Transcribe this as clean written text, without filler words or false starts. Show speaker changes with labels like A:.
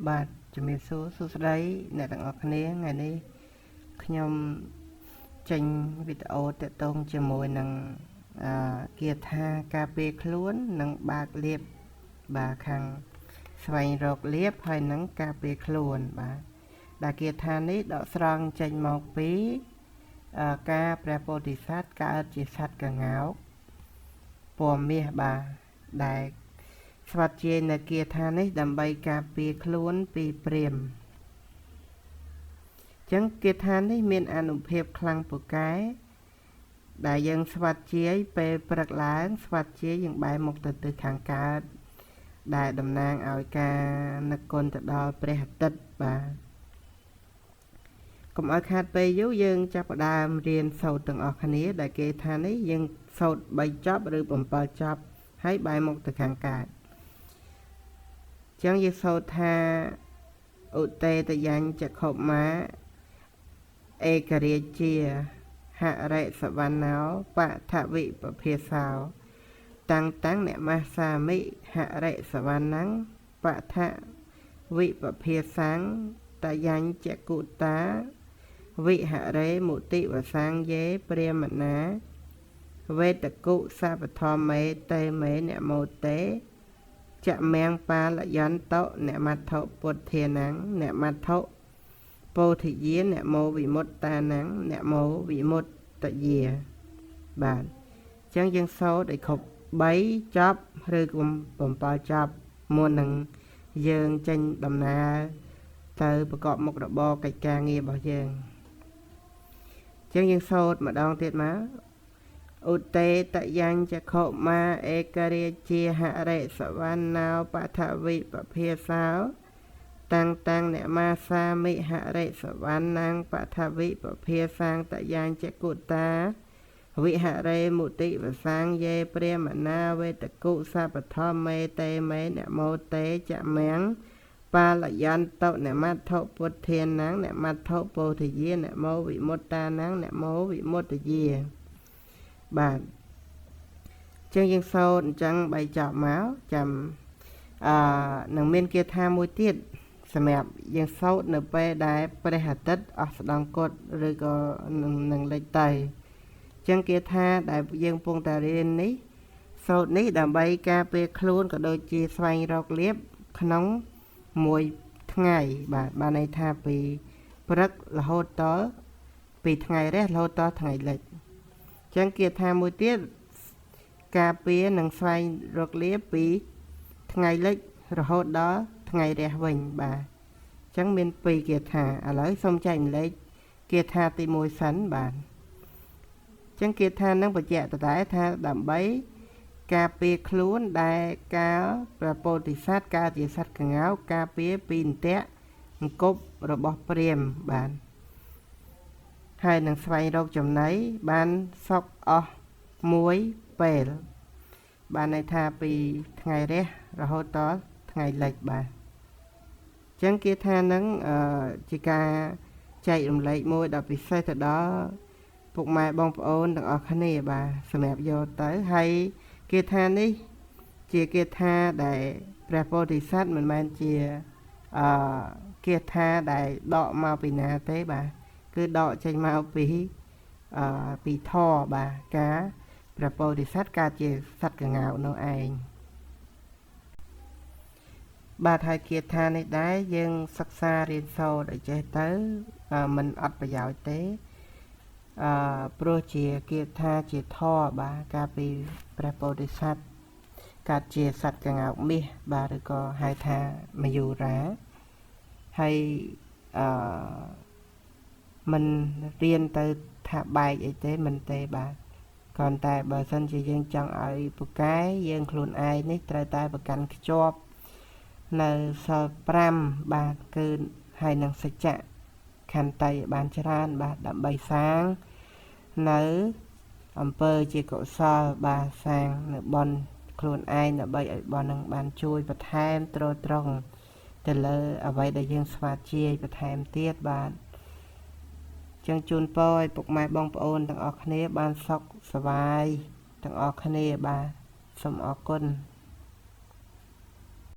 A: បាទជំរាបសួរសួស្តីអ្នកទាំងអស់គ្នាថ្ងៃនេះខ្ញុំចេញវីដេអូទាក់ទងជាមួយនឹងគាថាការពារខ្លួននិងបើកលាបបាទខាងស្វែងរកលាបហើយនឹងការពារខ្លួនបាទដែលគាថានេះដកស្រង់ចេញមកពីការព្រះពោធិសត្វកើតជាសត្វក្ងោកពណ៌មាសបាទដែលស្វាត់ជានៅគាថានេះដើម្បីការពារខ្លួនពីព្រាហ្មណ៍ចឹងគាថានេះមានអានុភាពខ្លាំងពូកែដែលយើងស្វាត់ជាពេលព្រឹកឡើងស្វាត់ជាយើងបែរមុខទៅទិសខាងកើតដែលតំណាងឲ្យការនឹកគុណទៅដល់ព្រះអាទិត្យបាទកុំឲ្យខាតពេលយូរយើងចាប់ផ្ដើមរៀនសូត្រទាំងអស់គ្នាដែលគេថានេះយើងសូត្រ3ចប់ឬ7ចប់ហើយបែរមុខទៅខាងកើតចឹងយើងសូត្រថាឧតេតញ្ញចក្ខុមាឯករាជាហរិសវណ្ណោបថវិពភាសោតាំងអ្នកមាសាមិហរិសវណ្ណੰបថវិពភាសាំងតញ្ញចគុតាវិហរេមុតិវសាំងយេព្រាមណាវេតគុសពធមេតេមេនមោតេចមៀងបាលយន្តោអ្នកមត្ថុពុទ្ធានੰអ្នកមត្ថុពោធិយាអ្នកមោវិមុតតានੰអ្នកមោវិមុតតយាបាទអញ្ចឹងយើងសូត្រឲ្យគ្រប់3ចប់ឬ7ចប់មុននឹងយើងចេញដំណើរទៅប្រកបមុខរបរកិច្ចការងាររបស់យើងអញ្ចឹងយើងសូត្រម្ដងទៀតមកឧតេតញ្ញចក្ខុមាឯករាជាហរិសវណ្ណោបថវិពភាសោតាំងអ្នកមាសាមិហរិសវណ្ណੰបថវិពភាសាំងតញ្ញចគុតាវិហរេមុតិវសាំងយេព្រាមណាវេតគុសពធមេតេមេនមោតេចមៀងបាលយន្តោអ្នកមត្ថុពុទ្ធានੰអ្នកមត្ថុពោធិយាអ្នកមោវិមុតតានੰអ្នកមោវិមុតតយាបាទចឹងយើងសូត្រអញ្ចឹង3ចប់មកចាំនឹងមានគាថាមួយទៀតសម្រាប់យើងសូត្រនៅពេលដែលព្រះអាទិត្យអស្តង្គតឬក៏នឹងលេចទៅចឹងគាថាដែលយើងកំពុងតែរៀននេះសូត្រនេះដើម្បីការពារខ្លួនក៏ដូចជាស្វែងរកលាភក្នុងមួយថ្ងៃបាទបានន័យថាពីព្រឹករហូតដល់ពីថ្ងៃរះរហូតដល់ថ្ងៃលិចចឹងគាថាមួយទៀតការពារនិងស្វែងរកលាភពីថ្ងៃលិចរហូតដល់ថ្ងៃរះវិញបាទចឹងមាន2គាថាឥឡូវសូមចែកម្លែកគាថាទី1សិនបាទចឹងគាថានឹងបញ្ជាក់ដដែលថាដើម្បីការពារខ្លួនដែលការព្រះពោធិសត្វកើតជាសត្វក្ងោកការពារពីអន្ទាក់អង្គប់របស់ព្រាហ្មណ៍បាទហើយនឹងស្វែងរកចំណីបានសុខអស់មួយពេលបានន័យថាពីថ្ងៃរះរហូតដល់ថ្ងៃលិចបាទអញ្ចឹងគេថានឹងជាការចែករំលែកមួយដ៏ពិសេសទៅដល់ពុកម៉ែបងប្អូនទាំងអស់គ្នាបាទសម្រាប់យកទៅហើយគេថានេះជាគេថាដែលព្រះពោធិសត្វមិនមែនជាគេថាដែលដកមកពីណាទេបាទគឺដកចេញមកពីធម៌បាទការព្រះពោធិសត្វកើតជាសត្វក្ងោកនោះឯងបាទហើយគាថានេះដែរយើងសិក្សារៀនសូត្រឲ្យចេះទៅមិនអត់ប្រយោជន៍ទេព្រោះជាគាថាជាធម៌បាទកាលពីព្រះពោធិសត្វកើតជាសត្វក្ងោកមាសបាទឬក៏ហៅថាមយូរាហើយមិនរៀនទៅថាបែកអីទេមិនទេបាទគ្រាន់តែបើសិនជាយើងចង់ឲ្យពូកែយើងខ្លួនឯងនេះត្រូវតែប្រកាន់ខ្ជាប់នៅសល់5បាទគឺហើយនឹងសច្ចៈខន្តីបានច្រើនបាទដើម្បីសាងនៅអំពើជាកុសលបាទសាងនៅបុណ្យខ្លួនឯងដើម្បីឲ្យបុណ្យនឹងបានជួយបន្ថែមទ្រទ្រង់ទៅលើអ្វីដែលយើងស្វាធ្យាយបន្ថែមទៀតបាទចឹងជូនពរឲ្យពុកម៉ែបងប្អូនទាំងអស់គ្នាបានសុខសប្បាយទាំងអស់គ្នាបាទសូមអរគុណ